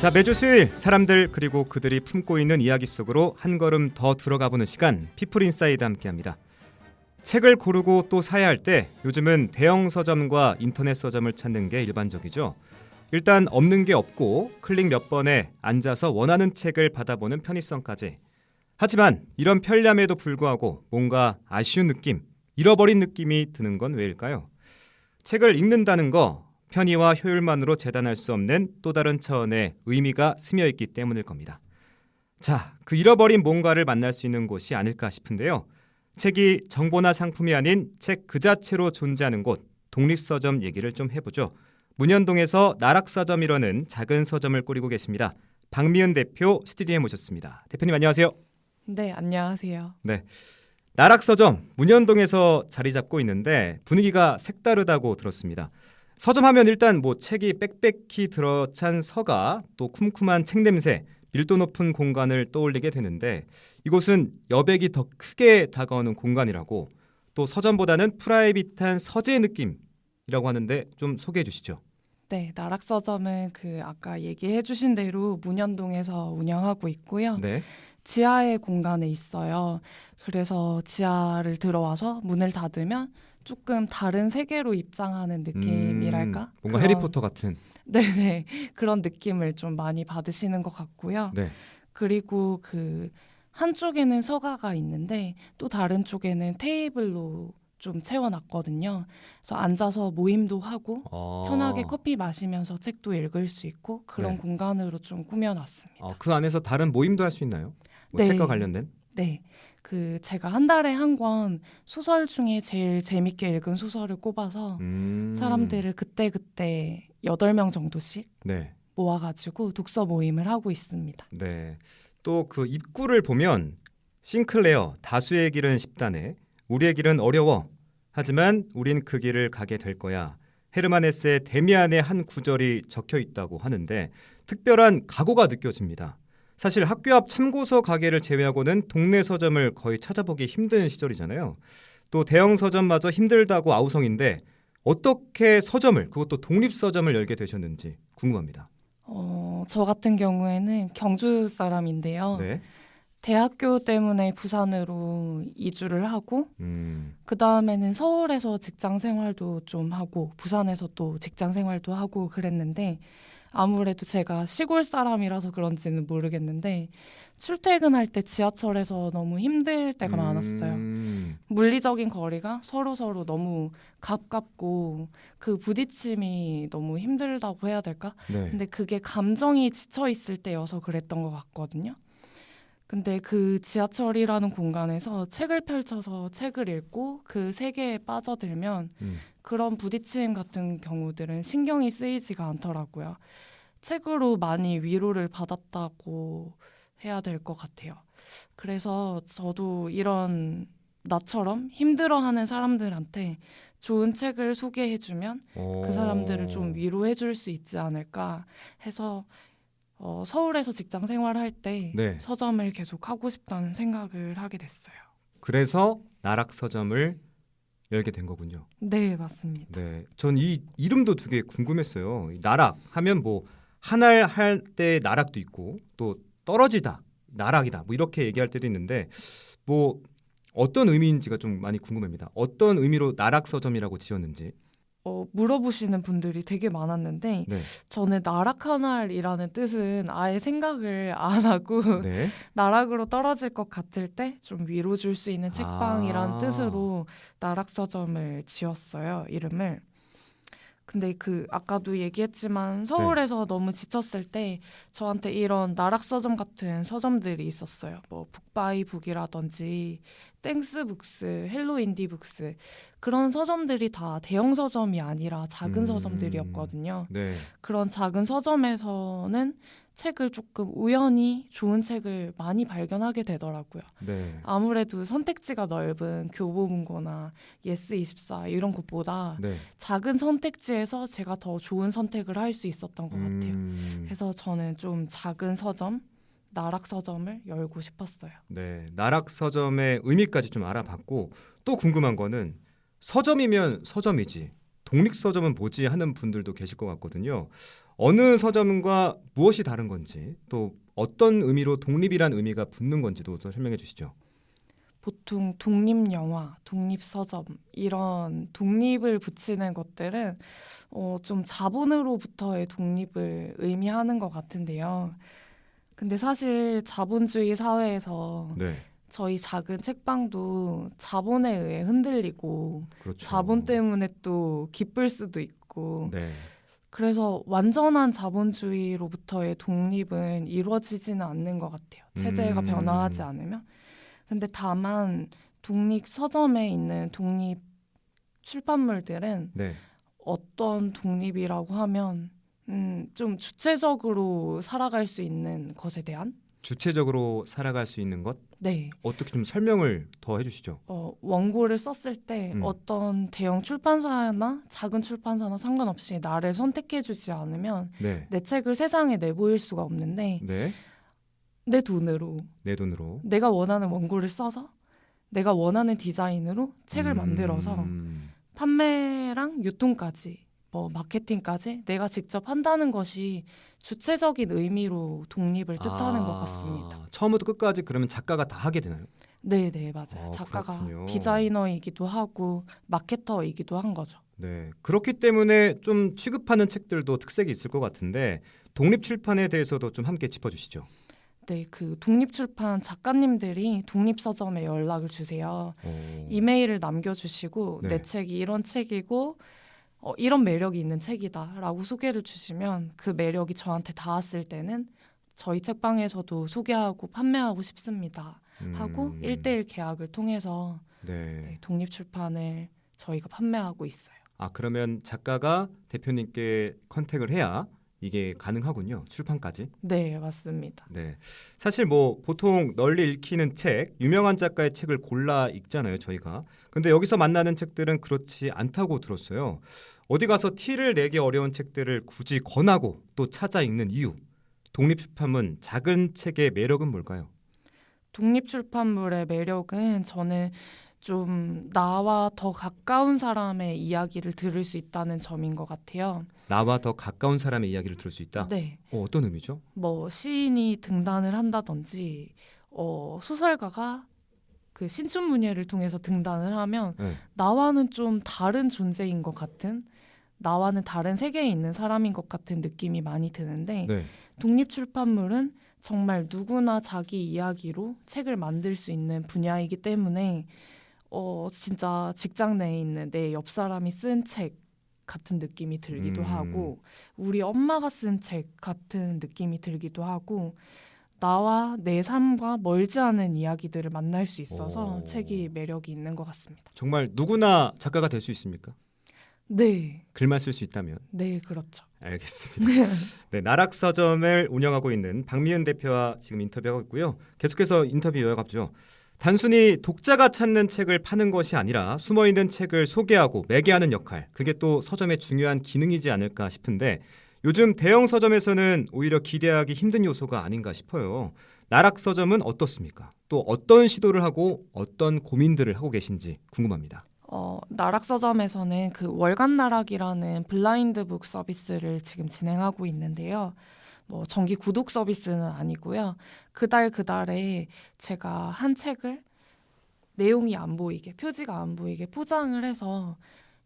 자, 매주 수요일 사람들 그리고 그들이 품고 있는 이야기 속으로 한 걸음 더 들어가보는 시간, 피플인사이드 함께합니다. 책을 고르고 또 사야 할 때 요즘은 대형 서점과 인터넷 서점을 찾는 게 일반적이죠. 일단 없는 게 없고 클릭 몇 번에 앉아서 원하는 책을 받아보는 편의성까지. 하지만 이런 편리함에도 불구하고 뭔가 아쉬운 느낌, 잃어버린 느낌이 드는 건 왜일까요? 책을 읽는다는 거, 편의와 효율만으로 재단할 수 없는 또 다른 차원의 의미가 스며 있기 때문일 겁니다. 자, 그 잃어버린 뭔가를 만날 수 있는 곳이 아닐까 싶은데요. 책이 정보나 상품이 아닌 책 그 자체로 존재하는 곳, 독립서점 얘기를 좀 해보죠. 문현동에서 나락서점이라는 작은 서점을 꾸리고 계십니다. 박미은 대표 스튜디오에 모셨습니다. 대표님 안녕하세요. 네, 안녕하세요. 네, 나락서점 문현동에서 자리 잡고 있는데 분위기가 색다르다고 들었습니다. 서점하면 일단 뭐 책이 빽빽히 들어찬 서가, 또 쿰쿰한 책 냄새, 밀도 높은 공간을 떠올리게 되는데 이곳은 여백이 더 크게 다가오는 공간이라고, 또 서점보다는 프라이빗한 서재 느낌이라고 하는데 좀 소개해 주시죠. 네, 나락서점은 아까 얘기해 주신 대로 문현동에서 운영하고 있고요. 네. 지하의 공간에 있어요. 그래서 지하를 들어와서 문을 닫으면 조금 다른 세계로 입장하는 느낌이랄까? 뭔가 해리포터 같은. 네네, 그런 느낌을 좀 많이 받으시는 것 같고요. 네. 그리고 한쪽에는 서가가 있는데 또 다른 쪽에는 테이블로 좀 채워놨거든요. 그래서 앉아서 모임도 하고 편하게 커피 마시면서 책도 읽을 수 있고 그런 네. 공간으로 좀 꾸며놨습니다. 그 안에서 다른 모임도 할 수 있나요? 뭐 네. 책과 관련된? 네, 제가 한 달에 한 권 소설 중에 제일 재밌게 읽은 소설을 꼽아서 사람들을 그때그때 8명 정도씩 네. 모아가지고 독서 모임을 하고 있습니다. 네. 또 그 입구를 보면 싱클레어 다수의 길은 10단에 우리의 길은 어려워 하지만 우린 그 길을 가게 될 거야. 헤르만 헤세의 데미안의 한 구절이 적혀 있다고 하는데 특별한 각오가 느껴집니다. 사실 학교 앞 참고서 가게를 제외하고는 동네 서점을 거의 찾아보기 힘든 시절이잖아요. 또 대형 서점마저 힘들다고 아우성인데 어떻게 서점을, 그것도 독립 서점을 열게 되셨는지 궁금합니다. 저 같은 경우에는 경주 사람인데요. 네. 대학교 때문에 부산으로 이주를 하고 그 다음에는 서울에서 직장 생활도 좀 하고 부산에서 또 직장 생활도 하고 그랬는데 아무래도 제가 시골 사람이라서 그런지는 모르겠는데 출퇴근할 때 지하철에서 너무 힘들 때가 많았어요. 물리적인 거리가 서로 너무 가깝고 그 부딪힘이 너무 힘들다고 해야 될까? 네. 근데 그게 감정이 지쳐 있을 때여서 그랬던 것 같거든요. 근데 그 지하철이라는 공간에서 책을 펼쳐서 책을 읽고 그 세계에 빠져들면 그런 부딪힘 같은 경우들은 신경이 쓰이지가 않더라고요. 책으로 많이 위로를 받았다고 해야 될 것 같아요. 그래서 저도 이런 나처럼 힘들어하는 사람들한테 좋은 책을 소개해주면 그 사람들을 좀 위로해줄 수 있지 않을까 해서 서울에서 직장 생활할 때 네. 서점을 계속 하고 싶다는 생각을 하게 됐어요. 그래서 나락 서점을 열게 된 거군요. 네, 맞습니다. 네, 전 이 이름도 되게 궁금했어요. 이 나락 하면 뭐 하늘 할 때 나락도 있고 또 떨어지다, 나락이다 뭐 이렇게 얘기할 때도 있는데 뭐 어떤 의미인지가 좀 많이 궁금합니다. 어떤 의미로 나락 서점이라고 지었는지. 물어보시는 분들이 되게 많았는데 네. 저는 나락한 날이라는 뜻은 아예 생각을 안 하고 네. 나락으로 떨어질 것 같을 때 좀 위로 줄 수 있는 책방이란 뜻으로 나락서점을 지었어요, 이름을. 근데 아까도 얘기했지만 서울에서 너무 지쳤을 때 저한테 이런 나락서점 같은 서점들이 있었어요. 뭐 북바이북이라든지 땡스북스, 헬로인디북스 그런 서점들이 다 대형 서점이 아니라 작은 서점들이었거든요. 네. 그런 작은 서점에서는 책을 조금 우연히 좋은 책을 많이 발견하게 되더라고요. 네. 아무래도 선택지가 넓은 교보문고나 예스24 이런 곳보다 네. 작은 선택지에서 제가 더 좋은 선택을 할 수 있었던 것 같아요. 그래서 저는 좀 작은 서점, 나락 서점을 열고 싶었어요. 네. 나락 서점의 의미까지 좀 알아봤고 또 궁금한 거는 서점이면 서점이지 독립 서점은 뭐지 하는 분들도 계실 것 같거든요. 어느 서점과 무엇이 다른 건지 또 어떤 의미로 독립이란 의미가 붙는 건지도 좀 설명해 주시죠. 보통 독립영화, 독립서점 이런 독립을 붙이는 것들은 좀 자본으로부터의 독립을 의미하는 것 같은데요. 근데 사실 자본주의 사회에서 네, 저희 작은 책방도 자본에 의해 흔들리고 그렇죠. 자본 때문에 또 기쁠 수도 있고 네, 그래서 완전한 자본주의로부터의 독립은 이루어지지는 않는 것 같아요. 체제가 변화하지 않으면. 근데 다만 독립 서점에 있는 독립 출판물들은 네. 어떤 독립이라고 하면 좀 주체적으로 살아갈 수 있는 것에 대한 주체적으로 살아갈 수 있는 것 네. 어떻게 좀 설명을 더 해주시죠. 원고를 썼을 때 음. 어떤 대형 출판사나 작은 출판사나 상관없이 나를 선택해주지 않으면 네, 내 책을 세상에 내보일 수가 없는데 네, 내 돈으로 내 돈으로 내가 원하는 원고를 써서 내가 원하는 디자인으로 책을 만들어서 판매랑 유통까지 뭐 마케팅까지 내가 직접 한다는 것이 주체적인 의미로 독립을 뜻하는 것 같습니다. 처음부터 끝까지 그러면 작가가 다 하게 되나요? 네, 네, 맞아요. 작가가 그렇군요. 디자이너이기도 하고 마케터이기도 한 거죠. 네, 그렇기 때문에 좀 취급하는 책들도 특색이 있을 것 같은데 독립 출판에 대해서도 좀 함께 짚어주시죠. 네, 그 독립출판 작가님들이 독립서점에 연락을 주세요. 오. 이메일을 남겨주시고 네. 내 책이 이런 책이고 이런 매력이 있는 책이다라고 소개를 주시면 그 매력이 저한테 닿았을 때는 저희 책방에서도 소개하고 판매하고 싶습니다 하고 1:1 계약을 통해서 네, 독립출판을 저희가 판매하고 있어요. 그러면 작가가 대표님께 컨택을 해야 이게 가능하군요. 출판까지. 네, 맞습니다. 네. 사실 뭐 보통 널리 읽히는 책, 유명한 작가의 책을 골라 읽잖아요, 저희가. 근데 여기서 만나는 책들은 그렇지 않다고 들었어요. 어디 가서 티를 내기 어려운 책들을 굳이 권하고 또 찾아 읽는 이유. 독립출판문 작은 책의 매력은 뭘까요? 독립출판물의 매력은 저는 좀 나와 더 가까운 사람의 이야기를 들을 수 있다는 점인 것 같아요. 나와 더 가까운 사람의 이야기를 들을 수 있다? 네, 어떤 의미죠? 뭐 시인이 등단을 한다든지 소설가가 그 신춘문예를 통해서 등단을 하면 네. 나와는 좀 다른 존재인 것 같은 나와는 다른 세계에 있는 사람인 것 같은 느낌이 많이 드는데 네. 독립출판물은 정말 누구나 자기 이야기로 책을 만들 수 있는 분야이기 때문에 진짜 직장 내에 있는 내 옆 사람이 쓴 책 같은 느낌이 들기도 하고 우리 엄마가 쓴 책 같은 느낌이 들기도 하고 나와 내 삶과 멀지 않은 이야기들을 만날 수 있어서 책이 매력이 있는 것 같습니다. 정말 누구나 작가가 될 수 있습니까? 네, 글만 쓸 수 있다면. 네, 그렇죠. 알겠습니다. 네, 나락서점을 운영하고 있는 박미은 대표와 지금 인터뷰하고 있고요. 계속해서 인터뷰 이어가죠. 단순히 독자가 찾는 책을 파는 것이 아니라 숨어있는 책을 소개하고 매개하는 역할, 그게 또 서점의 중요한 기능이지 않을까 싶은데 요즘 대형 서점에서는 오히려 기대하기 힘든 요소가 아닌가 싶어요. 나락서점은 어떻습니까? 또 어떤 시도를 하고 어떤 고민들을 하고 계신지 궁금합니다. 나락서점에서는 그 월간 나락이라는 블라인드북 서비스를 지금 진행하고 있는데요. 뭐 정기 구독 서비스는 아니고요. 그달에 제가 한 책을 내용이 안 보이게, 표지가 안 보이게 포장을 해서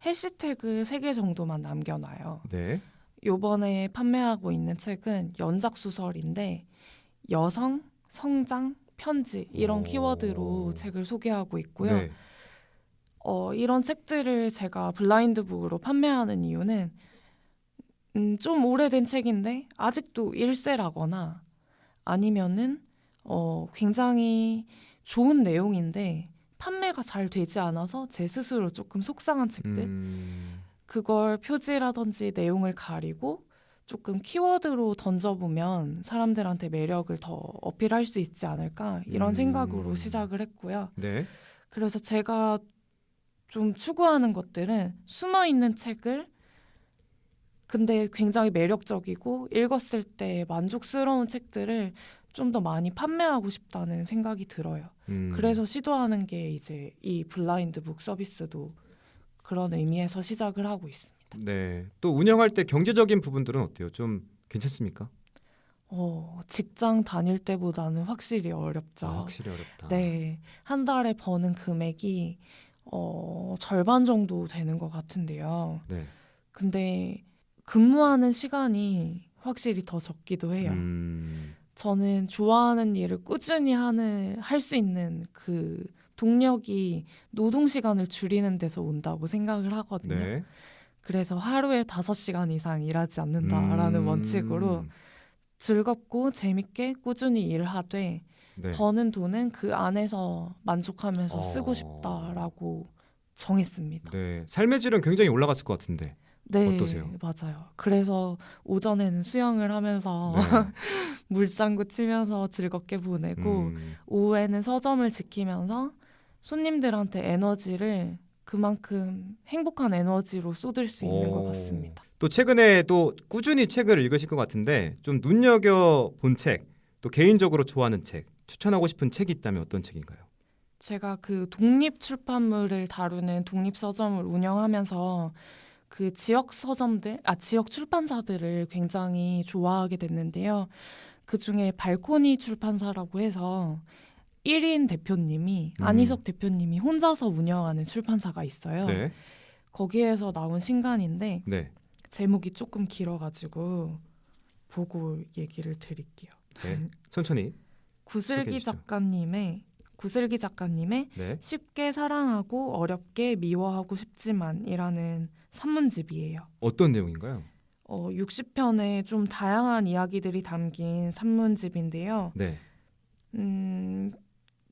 해시태그 3개 정도만 남겨놔요. 네. 요번에 판매하고 있는 책은 연작 소설인데 여성, 성장, 편지 이런 키워드로 책을 소개하고 있고요. 네. 이런 책들을 제가 블라인드북으로 판매하는 이유는 좀 오래된 책인데 아직도 1쇄라거나 아니면은 굉장히 좋은 내용인데 판매가 잘 되지 않아서 제 스스로 조금 속상한 책들 그걸 표지라든지 내용을 가리고 조금 키워드로 던져보면 사람들한테 매력을 더 어필할 수 있지 않을까 이런 생각으로 시작을 했고요. 네. 그래서 제가 좀 추구하는 것들은 숨어있는 책을 근데 굉장히 매력적이고 읽었을 때 만족스러운 책들을 좀 더 많이 판매하고 싶다는 생각이 들어요. 그래서 시도하는 게 이제 이 블라인드 북 서비스도 그런 의미에서 시작을 하고 있습니다. 네. 또 운영할 때 경제적인 부분들은 어때요? 좀 괜찮습니까? 직장 다닐 때보다는 확실히 어렵죠. 확실히 어렵다. 네, 한 달에 버는 금액이 절반 정도 되는 것 같은데요. 네. 근데 근무하는 시간이 확실히 더 적기도 해요. 저는 좋아하는 일을 꾸준히 할 수 있는 그 동력이 노동 시간을 줄이는 데서 온다고 생각을 하거든요. 네. 그래서 하루에 5시간 이상 일하지 않는다라는 원칙으로 즐겁고 재밌게 꾸준히 일을 하되 네. 버는 돈은 그 안에서 만족하면서 쓰고 싶다라고 정했습니다. 네. 삶의 질은 굉장히 올라갔을 것 같은데. 네, 어떠세요? 맞아요. 그래서 오전에는 수영을 하면서 네. 물장구 치면서 즐겁게 보내고 오후에는 서점을 지키면서 손님들한테 에너지를 그만큼 행복한 에너지로 쏟을 수 있는 것 같습니다. 또 최근에 또 꾸준히 책을 읽으실 것 같은데 좀 눈여겨 본 책, 또 개인적으로 좋아하는 책, 추천하고 싶은 책이 있다면 어떤 책인가요? 제가 그 독립 출판물을 다루는 독립 서점을 운영하면서 그 지역 출판사들을 굉장히 좋아하게 됐는데요. 그 중에 발코니 출판사라고 해서 1인 대표님이 안희석 대표님이 혼자서 운영하는 출판사가 있어요. 네. 거기에서 나온 신간인데 네. 제목이 조금 길어가지고 보고 얘기를 드릴게요. 네. 천천히. 구슬기 작가님의 네. 쉽게 사랑하고 어렵게 미워하고 싶지만이라는 산문집이에요. 어떤 내용인가요? 60편의 좀 다양한 이야기들이 담긴 산문집인데요. 네.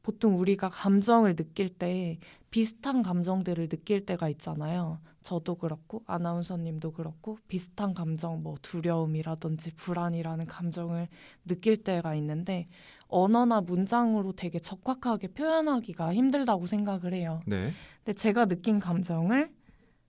보통 우리가 감정을 느낄 때 비슷한 감정들을 느낄 때가 있잖아요. 저도 그렇고 아나운서님도 그렇고 비슷한 감정, 뭐 두려움이라든지 불안이라는 감정을 느낄 때가 있는데 언어나 문장으로 되게 적확하게 표현하기가 힘들다고 생각을 해요. 네. 근데 제가 느낀 감정을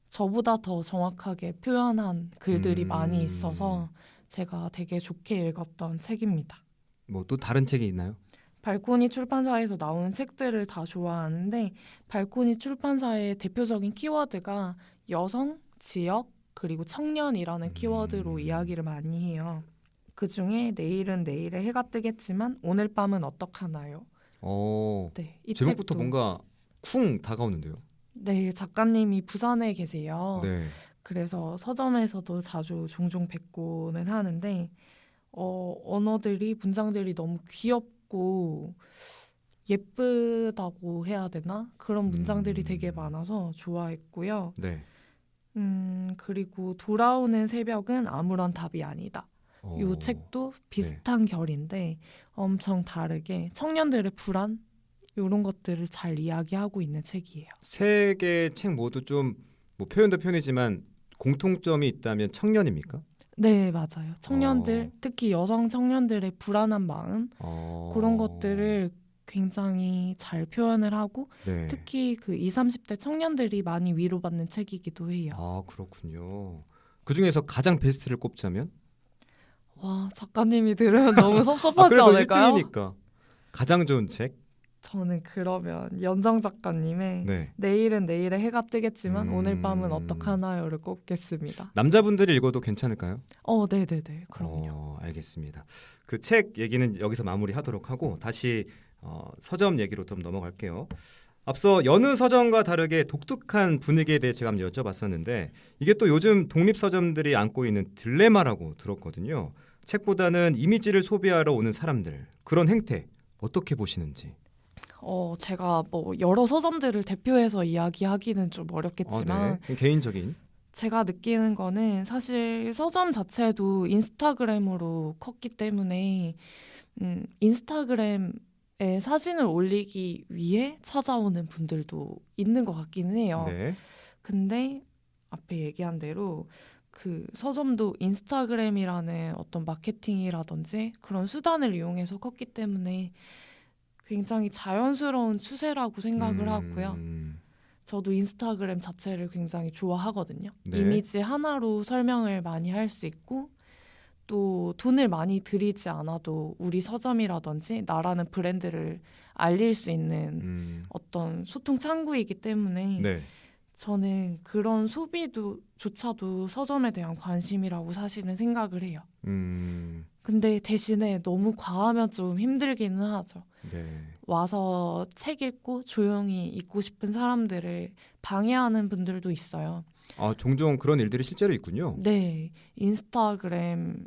저보다 더 정확하게 표현한 글들이 많이 있어서 제가 되게 좋게 읽었던 책입니다. 뭐 또 다른 책이 있나요? 발코니 출판사에서 나오는 책들을 다 좋아하는데 발코니 출판사의 대표적인 키워드가 여성, 지역, 그리고 청년이라는 키워드로 이야기를 많이 해요. 그중에 내일은 내일에 해가 뜨겠지만 오늘 밤은 어떡하나요? 네, 이 제목부터 책도, 뭔가 쿵 다가오는데요. 네, 작가님이 부산에 계세요. 네. 그래서 서점에서도 자주 종종 뵙고는 하는데 언어들이 문장들이 너무 귀엽고 예쁘다고 해야 되나? 그런 문장들이 되게 많아서 좋아했고요. 네. 그리고 돌아오는 새벽은 아무런 답이 아니다. 이 책도 비슷한 결인데 엄청 다르게 청년들의 불안 이런 것들을 잘 이야기하고 있는 책이에요. 세 개의 책 모두 좀 뭐 표현도 표현이지만 공통점이 있다면 청년입니까? 네, 맞아요. 청년들, 특히 여성 청년들의 불안한 마음 그런 것들을 굉장히 잘 표현을 하고 네. 특히 그 20, 30대 청년들이 많이 위로받는 책이기도 해요. 아, 그렇군요. 그중에서 가장 베스트를 꼽자면? 와, 작가님이 들으면 너무 섭섭하지 그래도 않을까요? 1등이니까. 가장 좋은 책? 저는 그러면 연정 작가님의 네. 내일은 내일에 해가 뜨겠지만 오늘 밤은 어떡하나요를 꼽겠습니다. 남자분들이 읽어도 괜찮을까요? 네네네. 그럼요. 알겠습니다. 그 책 얘기는 여기서 마무리하도록 하고 다시 서점 얘기로 좀 넘어갈게요. 앞서 여느 서점과 다르게 독특한 분위기에 대해 제가 한번 여쭤봤었는데 이게 또 요즘 독립서점들이 안고 있는 딜레마라고 들었거든요. 책보다는 이미지를 소비하러 오는 사람들, 그런 행태 어떻게 보시는지. 제가 뭐 여러 서점들을 대표해서 이야기하기는 좀 어렵겠지만 네. 개인적인 제가 느끼는 거는 사실 서점 자체도 인스타그램으로 컸기 때문에 인스타그램에 사진을 올리기 위해 찾아오는 분들도 있는 것 같기는 해요. 네. 근데 앞에 얘기한 대로 그 서점도 인스타그램이라는 어떤 마케팅이라든지 그런 수단을 이용해서 컸기 때문에 굉장히 자연스러운 추세라고 생각을 하고요. 저도 인스타그램 자체를 굉장히 좋아하거든요. 네. 이미지 하나로 설명을 많이 할 수 있고 또 돈을 많이 들이지 않아도 우리 서점이라든지 나라는 브랜드를 알릴 수 있는 어떤 소통 창구이기 때문에 네. 저는 그런 소비조차도 서점에 대한 관심이라고 사실은 생각을 해요. 근데 대신에 너무 과하면 좀 힘들기는 하죠. 네. 와서 책 읽고 조용히 있고 싶은 사람들을 방해하는 분들도 있어요. 아, 종종 그런 일들이 실제로 있군요. 네, 인스타그램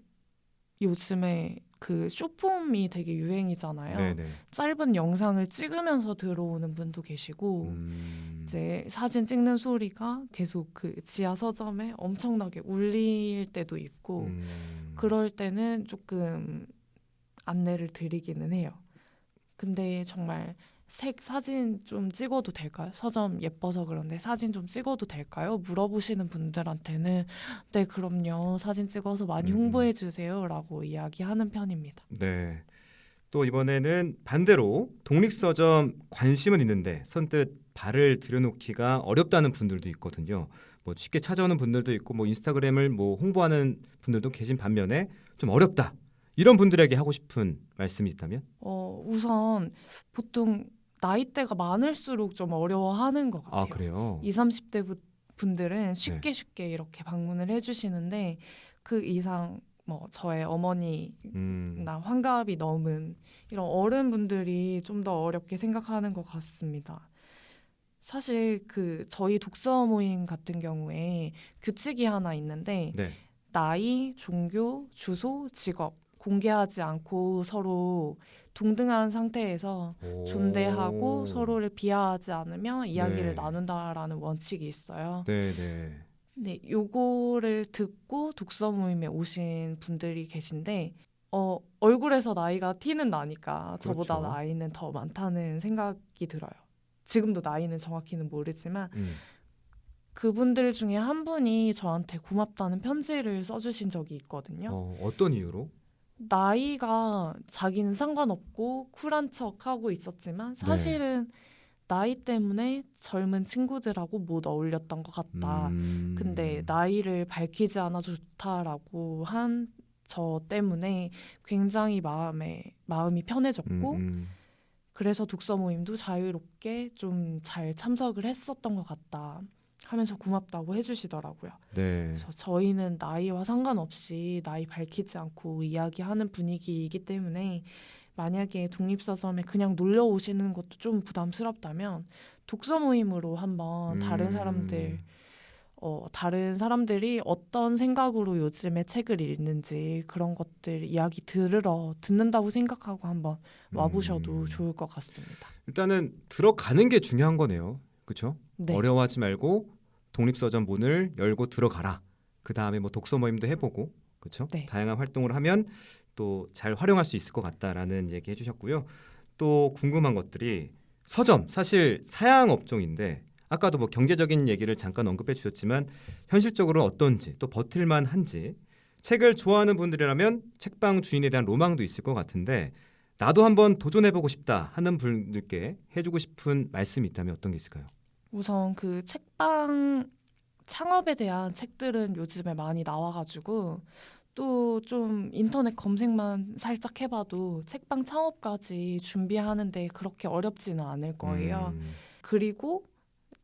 요즘에 그 쇼폼이 되게 유행이잖아요. 네네. 짧은 영상을 찍으면서 들어오는 분도 계시고 이제 사진 찍는 소리가 계속 그 지하 서점에 엄청나게 울릴 때도 있고 그럴 때는 조금 안내를 드리기는 해요. 근데 정말 사진 좀 찍어도 될까요? 서점 예뻐서 그런데 사진 좀 찍어도 될까요? 물어보시는 분들한테는 네, 그럼요. 사진 찍어서 많이 홍보해 주세요. 라고 이야기하는 편입니다. 네. 또 이번에는 반대로 독립서점 관심은 있는데 선뜻 발을 들여놓기가 어렵다는 분들도 있거든요. 뭐 쉽게 찾아오는 분들도 있고 뭐 인스타그램을 뭐 홍보하는 분들도 계신 반면에 좀 어렵다. 이런 분들에게 하고 싶은 말씀이 있다면? 우선 보통 나이대가 많을수록 좀 어려워하는 것 같아요. 아, 그래요? 20, 30대 분들은 쉽게 이렇게 방문을 해주시는데 그 이상 뭐 저의 어머니나 환갑이 넘은 이런 어른분들이 좀 더 어렵게 생각하는 것 같습니다. 사실 그 저희 독서 모임 같은 경우에 규칙이 하나 있는데 네. 나이, 종교, 주소, 직업 공개하지 않고 서로 동등한 상태에서 존대하고 서로를 비하하지 않으며 이야기를 나눈다라는 원칙이 있어요. 네. 네, 요거를 듣고 독서 모임에 오신 분들이 계신데 얼굴에서 나이가 티는 나니까 저보다 그렇죠. 나이는 더 많다는 생각이 들어요. 지금도 나이는 정확히는 모르지만 그분들 중에 한 분이 저한테 고맙다는 편지를 써주신 적이 있거든요. 어떤 이유로? 나이가 자기는 상관없고 쿨한 척하고 있었지만 사실은 나이 때문에 젊은 친구들하고 못 어울렸던 것 같다. 근데 나이를 밝히지 않아도 좋다라고 한 저 때문에 굉장히 마음이 편해졌고 그래서 독서 모임도 자유롭게 좀 잘 참석을 했었던 것 같다 하면서 고맙다고 해주시더라고요. 네. 그래서 저희는 나이와 상관없이 나이 밝히지 않고 이야기하는 분위기이기 때문에 만약에 독립서점에 그냥 놀러 오시는 것도 좀 부담스럽다면 독서 모임으로 한번 다른 사람들이 어떤 생각으로 요즘에 책을 읽는지 그런 것들 이야기 듣는다고 생각하고 한번 와보셔도 좋을 것 같습니다. 일단은 들어가는 게 중요한 거네요. 그렇죠? 네. 어려워하지 말고 독립서점 문을 열고 들어가라. 그 다음에 뭐 독서 모임도 해보고, 그렇죠? 네. 다양한 활동을 하면 또 잘 활용할 수 있을 것 같다라는 얘기 해주셨고요. 또 궁금한 것들이 서점 사실 사양 업종인데 아까도 뭐 경제적인 얘기를 잠깐 언급해 주셨지만 현실적으로 어떤지 또 버틸만 한지 책을 좋아하는 분들이라면 책방 주인에 대한 로망도 있을 것 같은데 나도 한번 도전해보고 싶다 하는 분들께 해주고 싶은 말씀이 있다면 어떤 게 있을까요? 우선 그 책방 창업에 대한 책들은 요즘에 많이 나와가지고 또 좀 인터넷 검색만 살짝 해봐도 책방 창업까지 준비하는데 그렇게 어렵지는 않을 거예요. 그리고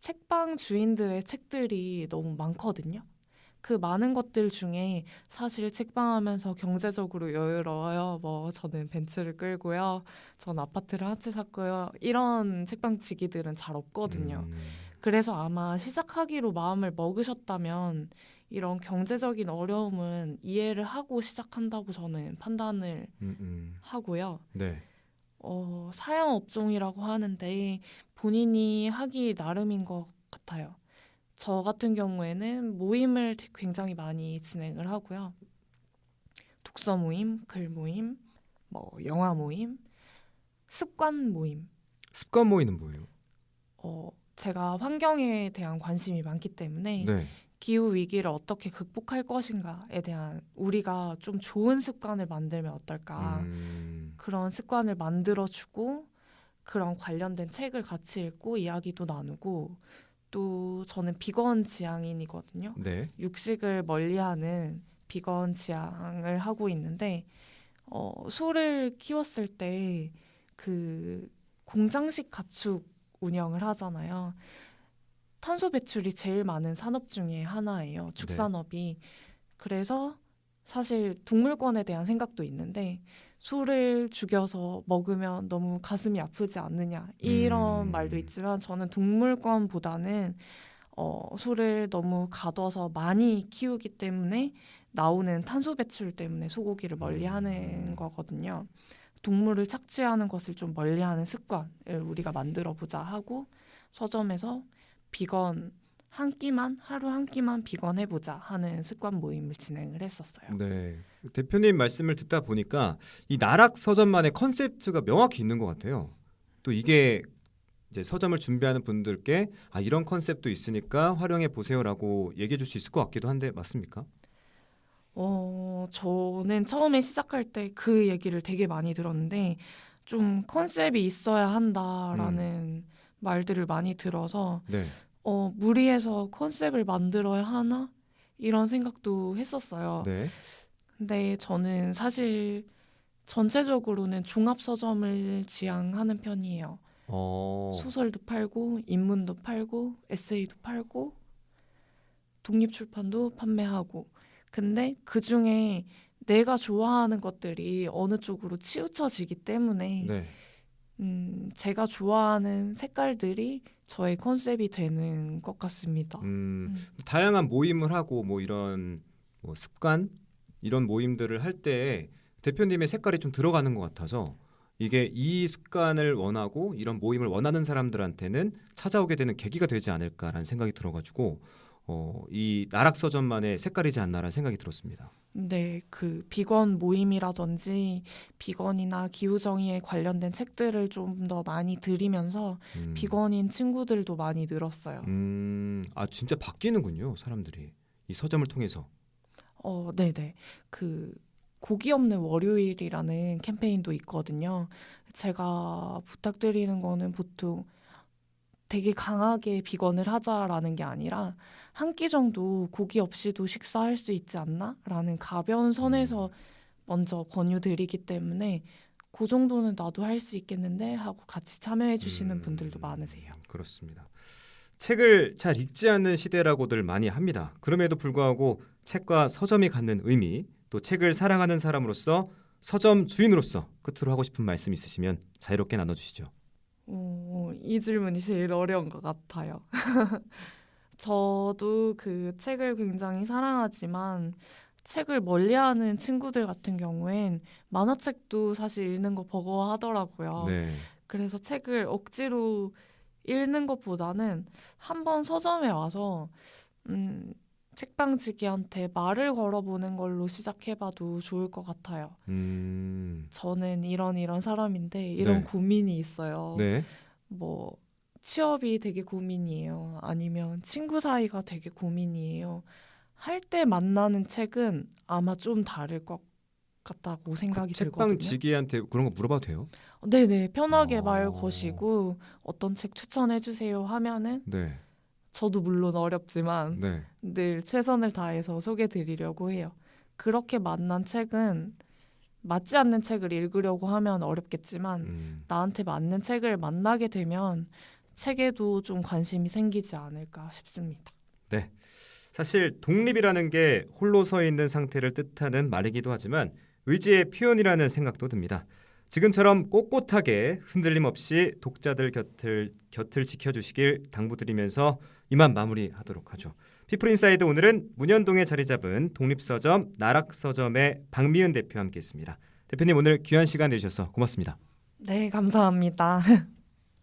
책방 주인들의 책들이 너무 많거든요. 그 많은 것들 중에 사실 책방 하면서 경제적으로 여유로워요. 뭐 저는 벤츠를 끌고요. 전 아파트를 한 채 샀고요. 이런 책방 지기들은 잘 없거든요. 그래서 아마 시작하기로 마음을 먹으셨다면 이런 경제적인 어려움은 이해를 하고 시작한다고 저는 판단을 하고요. 네. 사양 업종이라고 하는데 본인이 하기 나름인 것 같아요. 저 같은 경우에는 모임을 굉장히 많이 진행을 하고요. 독서 모임, 글 모임, 뭐 영화 모임, 습관 모임. 습관 모임은 뭐예요? 제가 환경에 대한 관심이 많기 때문에 기후 위기를 어떻게 극복할 것인가에 대한 우리가 좀 좋은 습관을 만들면 어떨까. 그런 습관을 만들어주고 그런 관련된 책을 같이 읽고 이야기도 나누고 또 저는 비건 지향인이거든요. 네. 육식을 멀리하는 비건 지향을 하고 있는데 소를 키웠을 때 그 공장식 가축 운영을 하잖아요. 탄소 배출이 제일 많은 산업 중에 하나예요. 축산업이. 그래서 사실 동물권에 대한 생각도 있는데 소를 죽여서 먹으면 너무 가슴이 아프지 않느냐 이런 말도 있지만 저는 동물권보다는 소를 너무 가둬서 많이 키우기 때문에 나오는 탄소 배출 때문에 소고기를 멀리하는 거거든요. 동물을 착취하는 것을 좀 멀리하는 습관을 우리가 만들어 보자 하고 서점에서 비건 하루 한 끼만 비건 해보자 하는 습관 모임을 진행을 했었어요. 네, 대표님 말씀을 듣다 보니까 이 나락 서점만의 컨셉트가 명확히 있는 것 같아요. 또 이게 이제 서점을 준비하는 분들께 이런 컨셉도 있으니까 활용해 보세요라고 얘기해 줄 수 있을 것 같기도 한데 맞습니까? 저는 처음에 시작할 때 그 얘기를 되게 많이 들었는데 좀 컨셉이 있어야 한다라는 말들을 많이 들어서 네. 무리해서 컨셉을 만들어야 하나? 이런 생각도 했었어요. 네. 근데 저는 사실 전체적으로는 종합 서점을 지향하는 편이에요. 소설도 팔고 인문도 팔고 에세이도 팔고 독립출판도 판매하고 근데 그중에 내가 좋아하는 것들이 어느 쪽으로 치우쳐지기 때문에 네. 제가 좋아하는 색깔들이 저의 컨셉이 되는 것 같습니다. 다양한 모임을 하고 뭐 이런 습관 이런 모임들을 할 때 대표님의 색깔이 좀 들어가는 것 같아서 이게 이 습관을 원하고 이런 모임을 원하는 사람들한테는 찾아오게 되는 계기가 되지 않을까라는 생각이 들어가지고 이 나락 서점만의 색깔이지 않나라는 생각이 들었습니다. 네, 그 비건 모임이라든지 비건이나 기후 정의에 관련된 책들을 좀 더 많이 들이면서 비건인 친구들도 많이 늘었어요. 진짜 바뀌는군요, 사람들이 이 서점을 통해서. 네네. 그 고기 없는 월요일이라는 캠페인도 있거든요. 제가 부탁드리는 거는 보통 되게 강하게 비건을 하자라는 게 아니라 한 끼 정도 고기 없이도 식사할 수 있지 않나? 라는 가벼운 선에서 먼저 권유드리기 때문에 그 정도는 나도 할 수 있겠는데 하고 같이 참여해 주시는 분들도 많으세요. 그렇습니다. 책을 잘 읽지 않는 시대라고들 많이 합니다. 그럼에도 불구하고 책과 서점이 갖는 의미, 또 책을 사랑하는 사람으로서 서점 주인으로서 끝으로 하고 싶은 말씀 있으시면 자유롭게 나눠주시죠. 이 질문이 제일 어려운 것 같아요. 저도 그 책을 굉장히 사랑하지만 책을 멀리하는 친구들 같은 경우엔 만화책도 사실 읽는 거 버거워하더라고요. 네. 그래서 책을 억지로 읽는 것보다는 한번 서점에 와서 책방지기한테 말을 걸어보는 걸로 시작해봐도 좋을 것 같아요. 저는 이런 사람인데 이런 네. 고민이 있어요. 네. 뭐 취업이 되게 고민이에요. 아니면 친구 사이가 되게 고민이에요. 할 때 만나는 책은 아마 좀 다를 것 같다고 생각이 들거든요. 책방지기한테 그런 거 물어봐도 돼요? 네네. 편하게 말 거시고 어떤 책 추천해주세요 하면은 네. 저도 물론 어렵지만 네. 늘 최선을 다해서 소개드리려고 해요. 그렇게 만난 책은 맞지 않는 책을 읽으려고 하면 어렵겠지만 나한테 맞는 책을 만나게 되면 책에도 좀 관심이 생기지 않을까 싶습니다. 네. 사실 독립이라는 게 홀로 서 있는 상태를 뜻하는 말이기도 하지만 의지의 표현이라는 생각도 듭니다. 지금처럼 꼿꼿하게 흔들림 없이 독자들 곁을 지켜주시길 당부드리면서 이만 마무리하도록 하죠. 피플인사이드 오늘은 문현동에 자리 잡은 독립서점 나락서점의 박미은 대표와 함께했습니다. 대표님 오늘 귀한 시간 내주셔서 고맙습니다. 네, 감사합니다.